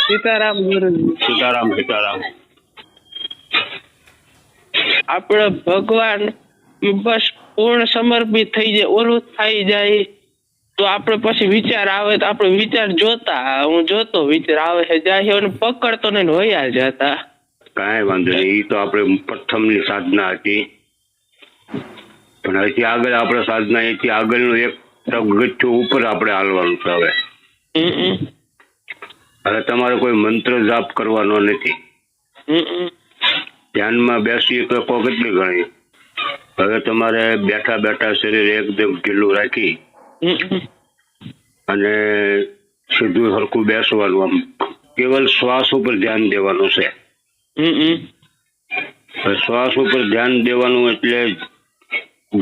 સીતારામ ગુરુજી. સીતારામ સીતારામ. આપણે ભગવાન બસ પૂર્ણ સમર્પિત થઈ જાય, ઓલું થઈ જાય તો આપણે પછી વિચાર આવે તો આપણે વિચાર જોતા, હું જોતો વિચાર આવે છે જાય અને પકડતો ને વયા જતા. કાંઈ વાંધો નહીં, એ તો આપણે પ્રથમની સાધના હતી, પણ અહીંથી આગળ આપણે સાધના અહીંથી આગળનું એક પગથિયું ઉપર આપણે હાલવાનું છે. હવે તમારે કોઈ મંત્ર જાપ કરવાનો નથી. ધ્યાનમાં બેસી તો કેટલી ગણી. હવે તમારે બેઠા બેઠા શરીર એકદમ ઢીલું રાખી અને સીધું સરખું બેસવાનું, આમ કેવલ શ્વાસ ઉપર ધ્યાન દેવાનું છે. શ્વાસ ઉપર ધ્યાન દેવાનું એટલે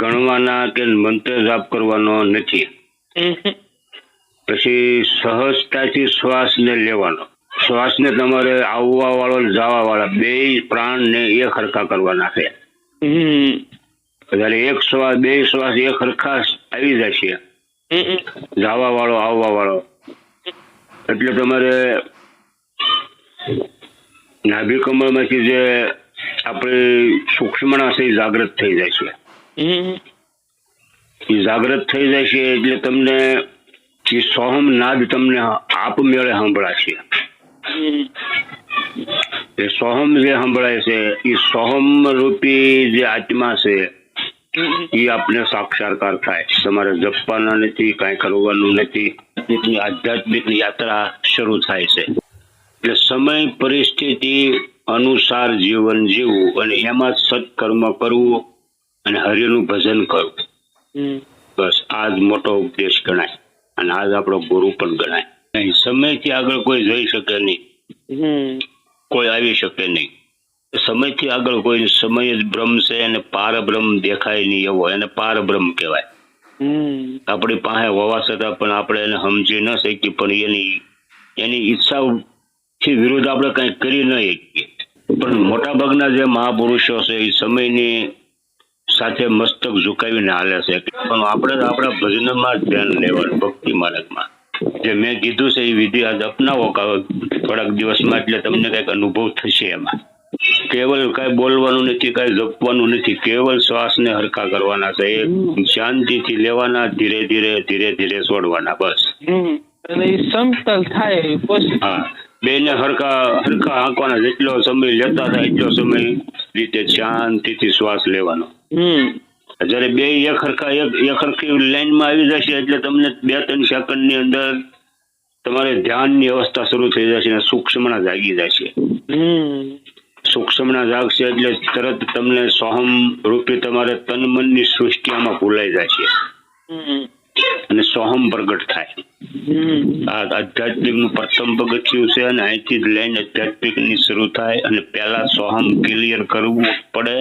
ગણવાના કે મંત્ર જાપ કરવાનો નથી. પછી સહજતાથી શ્વાસને લેવાનો. શ્વાસને તમારે આવવા વાળો જવા વાળા બે પ્રાણ ને એક હરખા કરવાના છે. જ્યારે એક શ્વાસ બે શ્વાસ એક હરખા આવી જશે, જવા વાળો આવવા વાળો, એટલે તમારે નાભી કમળમાંથી જે આપણી સૂક્ષ્મણા છે એ જાગૃત થઈ જાય છે. એ જાગૃત થઈ જાય છે એટલે તમને એ સોહમ નાદ તમને આપમેળે સંભળાશે. એ સોહમ જે સંભળાય છે એ સોહમ રૂપી જે આત્મા છે એ આપને સાક્ષાત્કાર થાય. તમારે જપવાના નથી, કાંઈ કરવાનું નથી. આધ્યાત્મિક યાત્રા શરૂ થાય છે. એટલે સમય પરિસ્થિતિ અનુસાર જીવન જીવવું અને એમાં સત્કર્મ કરવું અને હરિનું ભજન કરવું, બસ આ જ મોટો ઉપદેશ ગણાય અને આજ આપણો ગુરુ પણ ગણાય. સમયથી આગળ કોઈ જઈ શકે નહીં, કોઈ આવી શકે નહીં. સમયથી આગળ કોઈ, સમય જ બ્રહ્મ છે અને પાર બ્રહ્મ દેખાય નહીં એવો, એને પાર બ્રહ્મ કહેવાય. આપણી પાસે હોવા છતાં પણ આપણે એને સમજી ન શકીએ, પણ એની ઈચ્છાથી વિરુદ્ધ આપણે કંઈ કરી ન શકીએ. પણ મોટા ભાગના જે મહાપુરુષો છે એ સમયની સાથે મસ્તક ઝુકાવીને હાલે છે. પણ આપણે તો આપણા ભજનમાં જ ધ્યાન લેવાનું, ભક્તિ માર્ગમાં જે મેં કીધું છે એ વિધિ આજ અપનાવો થોડાક દિવસમાં, એટલે તમને કંઈક અનુભવ થશે. એમાં કેવલ કાંઈ બોલવાનું નથી, કાંઈ જપવાનું નથી, કેવલ શ્વાસને હરખા કરવાના છે. એ શાંતિથી લેવાના, ધીરે ધીરે ધીરે ધીરે છોડવાના, બસ. અને એ સમતલ થાય પછી હા, બેને હરખા હરખા હાંકવાના. જેટલો સમય લેતા થાય એટલો સમય રીતે શાંતિથી શ્વાસ લેવાનો. જયારે બે એક હરખી લાઈનમાં આવી જશે એટલે તમને 2-3 સેકન્ડની અંદર તમારે ધ્યાનની અવસ્થા શરૂ થઈ જશે અને સૂક્ષ્મણા જાગી જશે. સૂક્ષ્મણા જાગશે એટલે તરત તમને સોહમ રૂપી તમારે તન મનની સૃષ્ટિ આમાં ભૂલાઈ જશે અને સોહમ પ્રગટ થાય. આ આધ્યાત્મિક નું પ્રથમ પગથિયું છે અને અહીંથી જ લઈને આધ્યાત્મિક ની શરૂ થાય. અને પહેલા સોહમ ક્લિયર કરવું પડે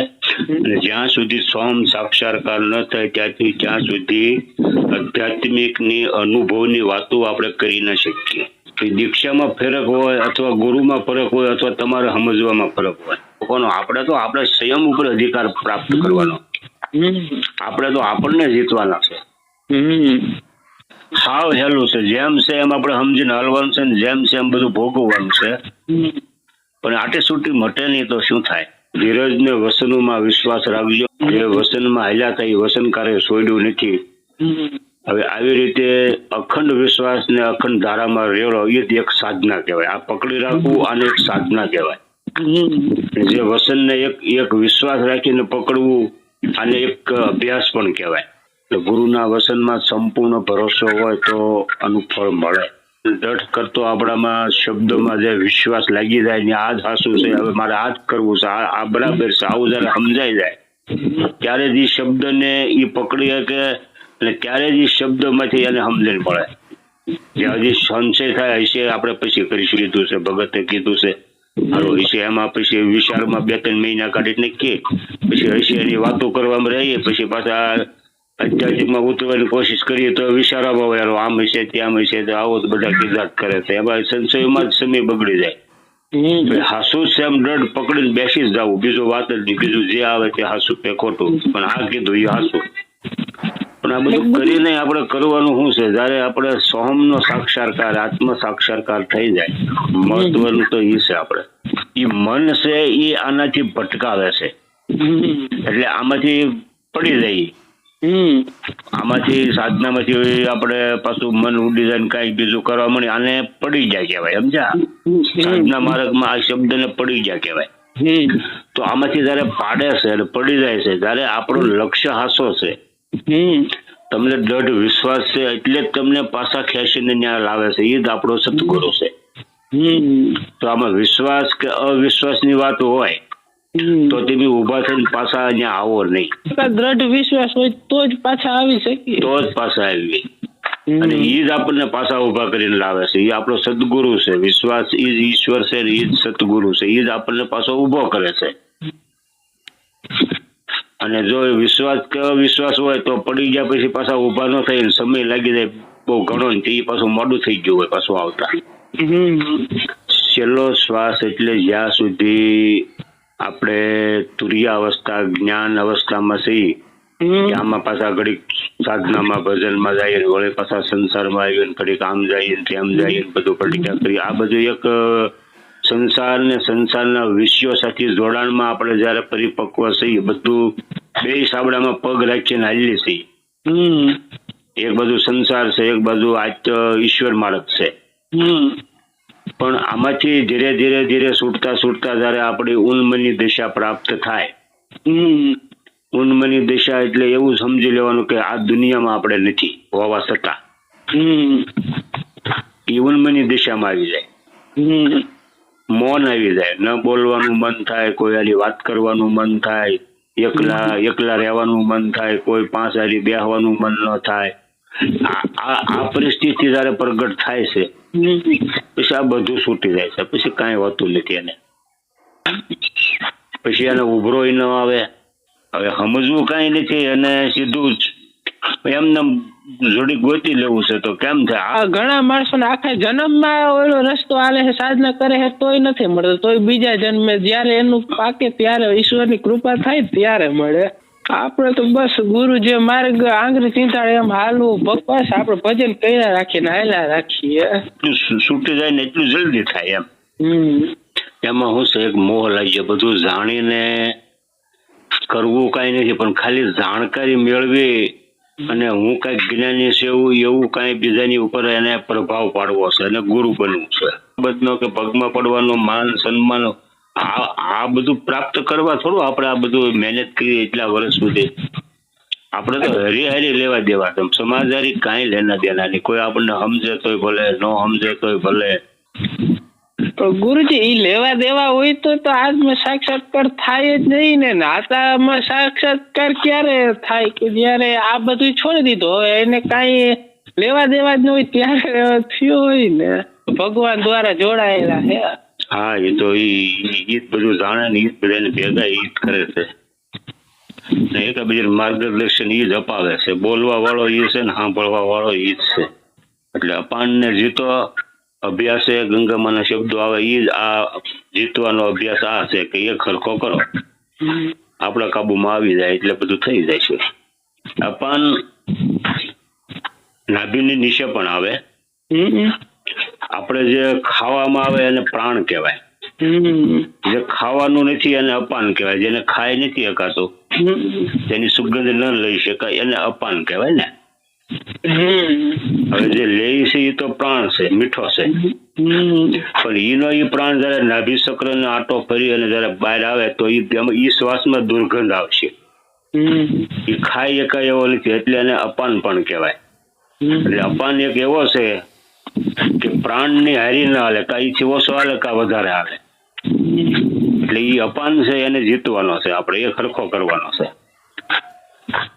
અને જ્યાં સુધી સોહમ સાક્ષાત્કાર ન થાય ત્યાં સુધી આધ્યાત્મિક ની અનુભવની વાતો આપણે કરી ન શકીએ. દીક્ષામાં ફરક હોય અથવા ગુરુમાં ફરક હોય અથવા તમારે સમજવામાં ફરક હોય, આપણે તો આપણે સંયમ ઉપર અધિકાર પ્રાપ્ત કરવાનો. આપણે તો આપણને જીતવાના છે. હાવ હેલું છે, જેમ છે એમ આપણે સમજીને હાલવાનું છે, જેમ છે એમ બધું ભોગવવાનું છે. પણ આટે છૂટી મટે નહીં તો શું થાય? ધીરજ ને વસનોમાં વિશ્વાસ રાખજો. જે વસનમાં હાલ્યા હતા એ વસનકારે છોડ્યું નથી. હવે આવી રીતે અખંડ વિશ્વાસ ને અખંડ ધારામાં રહેલો એ જ એક સાધના કહેવાય. આ પકડી રાખવું આને એક સાધના કહેવાય. જે વસનને એક વિશ્વાસ રાખીને પકડવું આને એક અભ્યાસ પણ કહેવાય. ગુરુના વસનમાં સંપૂર્ણ ભરોસો હોય તો આનું ફળ મળે. દઢ કરતો આપણામાં શબ્દોમાં જે વિશ્વાસ લાગી જાય ને આ જ સાચું છે, હવે મારે આ જ કરવું છે, આ બરાબર છે, આવું જયારે સમજાઈ જાય ત્યારે જ એ શબ્દને એ પકડી શકે અને ત્યારે જ એ શબ્દમાંથી એને સમજણ પડે. જે હજી સંશય થાય હશે આપણે પછી કરીશું, કીધું છે ભગતે કીધું છે સારું હશે, એમાં પછી વિચારમાં 2-3 મહિના કાઢી નાખીએ, પછી હશે એની વાતો કરવામાં રહીએ, પછી પાછા આધ્યાત્મિકમાં ઉતરવાની કોશિશ કરીએ તો વિચારવામાં આવે આમ હશે તેમ હશે તો આવો તો બધા કીધાત કરે છે. એમાં સંશયમાં જ સમય બગડી જાય. હાસુ છે એમ દ્રઢ પકડીને બેસી જ જવું, બીજું વાત જ નહીં, બીજું જે આવે તે હાસુ તે ખોટું, પણ આ કીધું એ હાસુ. પણ આ બધું કરીને આપણે કરવાનું શું છે? જયારે આપણે સોહમનો સાક્ષાત્કાર, આત્મ સાક્ષાત્કાર થઈ જાય, મહત્વનું તો એ છે. આપણે એ મન છે એ આનાથી ભટકાવે છે, એટલે આમાંથી પડી જાય. આમાંથી સાધનામાંથી આપણે પાછું મન ઉડી જાય ને કઈક બીજું કરવા મળે, આને પડી જાય કહેવાય. સમજ્યા? સાધના માર્ગમાં આ શબ્દને પડી જાય કહેવાય. તો આમાંથી જયારે પાડે છે અને પડી જાય છે, જયારે આપણો લક્ષ્ય હાસો છે, તમને દૃઢ વિશ્વાસ છે, એટલે જ તમને પાછા ખેંચીને ન્યાય લાવે છે. એ જ આપણો સદગુરુ છે. તો આમાં વિશ્વાસ કે અવિશ્વાસની વાત હોય તો તમે ઉભા થઈને પાછા અહીંયા આવો નહીં. દ્રઢ વિશ્વાસ હોય તો જ પાછા આવી શકીએ, તો જ પાછા આવી. અને એ જ આપણને પાછા ઉભા કરીને લાવે છે. એ આપણો સદગુરુ છે. વિશ્વાસ એ જ ઈશ્વર છે, એ જ સદગુરુ છે. એ જ આપણને પાછો ઉભો કરે છે. અને જો વિશ્વાસ કે અવિશ્વાસ હોય તો પડી ગયા પછી પાછા ઉભા ન થાય, સમય લાગી જાય બહુ ઘણો, એ પાછું મોડું થઈ ગયું હોય પાછું આવતા. છેલ્લો શ્વાસ એટલે જ્યાં સુધી આપણે તુર્ય અવસ્થા, જ્ઞાન અવસ્થામાં છીએ, આમાં પાછા ઘડીક સાધનામાં ભજનમાં જઈએ, વળી પાછા સંસારમાં આવીએ, ઘડીક આમ જઈએ તેમ જઈએ, બધું પ્રતિક્રિયા કરીએ. આ બધું એક સંસાર ને સંસારના વિષયો સાથે જોડાણમાં આપણે જયારે પરિપક્વ છીએ, બધું બે સાબડામાં પગ રાખીને હાલીએ છીએ. એક બાજુ સંસાર છે, એક બાજુ ઈશ્વર માર્ગ છે. પણ આમાંથી ધીરે ધીરે ધીરે છૂટતા છૂટતા જયારે આપણી ઉન્મની દિશા પ્રાપ્ત થાય, ઉન્મની દિશા એટલે એવું સમજી લેવાનું કે આ દુનિયામાં આપણે નથી હોવા છતાં એ ઉન્મની દિશામાં આવી જાય. મૌન આવી જાય, ન બોલવાનું મન થાય, કોઈ હારી વાત કરવાનું મન થાય, એકલા રહેવાનું મન થાય, કોઈ પાંચ હારી બેહવાનું મન ન થાય. આ પરિસ્થિતિ જયારે પ્રગટ થાય છે પછી આ બધું છૂટી જાય છે. પછી કાંઈ હોતું નથી એને. પછી એને ઉભરો ન આવે. હવે સમજવું કાંઈ નથી, અને સીધું જ એમને જોડી ગોતી લેવું છે તો કેમ થાય? ઘણા માણસો આખા જન્મમાં ઓલો રસ્તો આલે છે, સાધના કરે છે, તોય નથી મળતો. તોય બીજા જન્મે જયારે એનું પાકે ત્યારે ઈશ્વરની કૃપા થાય ત્યારે મળે. આપણે તો બસ ગુરુ જે માર્ગ આંગળી ચીંતાડે એમ હાલવું, બસ આપણે ભજન કર્યા રાખીને હાલ્યા રાખીએ. છૂટી જાય ને એટલું જલ્દી થાય એમ. એમાં હું છે, એક મોહ લાગી જાય. બધું જાણીને કરવું કઈ નથી, પણ ખાલી જાણકારી મેળવી અને હું કઈક જ્ઞાની છે એવું કઈ બીજાની ઉપર એને પ્રભાવ પાડવો છે અને ગુરુ બનવું છે. બધનો કે પગમાં પડવાનો, માન સન્માન, આ બધું પ્રાપ્ત કરવા થોડું આપણે આ બધું મહેનત કરી એટલા વર્ષ સુધી. આપણે તો હરી લેવા દેવા, સમાજહારી કાંઈ લેના દેના નહીં. કોઈ આપણને સમજે તોય ભલે, ન સમજે તોય ભલે. ગુરુજી ઈ લેવા દેવા હોય તો આત્મ સાક્ષાત્કાર થાય જ નહીં ને. આત્મ સાક્ષાત્કાર ક્યારે થાય કે જયારે આ બધું છોડી દીધું હોય, એને કાંઈ લેવા દેવા જ ન હોય ત્યારે થયું હોય ને. ભગવાન દ્વારા જોડાયેલા હે. હા, એ તો ઈ બધું જાણે ને ઈ બધાને ભેગા ઈ કરે છે. એકબીજાનું માર્ગદર્શન ઈ જ અપાવે છે. બોલવા વાળો ઈ છે ને સાંભળવા વાળો ઈ જ છે. એટલે અપાન ને જીતો અભ્યાસ એ ગંગામાના શબ્દો આવે, ઈ જ આ જીતવાનો અભ્યાસ આ છે કે એક ખરખો કરો, આપણા કાબુમાં આવી જાય એટલે બધું થઈ જાય છે. અપાન નાભીની નીચે પણ આવે. આપણે જે ખાવામાં આવે એને પ્રાણ કહેવાય. જે ખાવાનું નથી એને અપાન કહેવાય. જેને ખાય નથી શકાતું, તેની સુગંધ ન લઈ શકાય, એને અપાન કહેવાય ને. હવે જે લે છે એ તો પ્રાણ છે, મીઠો છે, પણ ઈનો ઈ પ્રાણ જયારે નાભી ચક્ર ને આટો ફરી અને જયારે બહાર આવે તો ઈ શ્વાસમાં દુર્ગંધ આવશે. એ ખાઈ શકાય એવો નથી, એટલે એને અપાન પણ કહેવાય. એટલે અપાન એક એવો છે કે પ્રાણ ની હારી ના હાલે, કાંઈ ઓછો હાલે કા વધારે હાલે. એટલે ઈ અપાન છે એને જીતવાનો છે, આપણે એ ખરખો કરવાનો છે.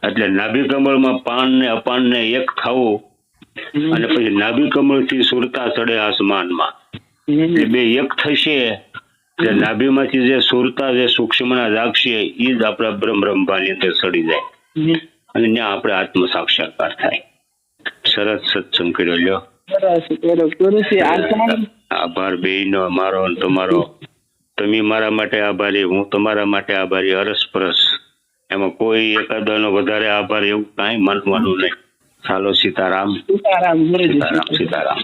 એટલે નાભી કમળમાં પાન ને અપાન ને એક થવું, અને પછી નાભી કમળ થી સુરતા ચડે આસમાનમાં, એ બે એક થશે. એટલે નાભીમાંથી જે સુરતા જે સૂક્ષ્મના જાગશે એ જ આપણા બ્રહ્મભાની અંદર ચડી જાય અને ત્યાં આપણે આત્મ સાક્ષાત્કાર થાય. સરસ સત્સંગ કર્યો લ્યો. આભાર બેયનો, મારો અને તમારો. તમે મારા માટે આભારી, હું તમારા માટે આભારી, અરસપરસ. એમાં કોઈ એકાદાનો વધારે આભાર એવું કાંઈ માનવાનું નહીં. ચાલો સીતારામ. સીતારામ ગુરુજી. સીતારામ સીતારામ.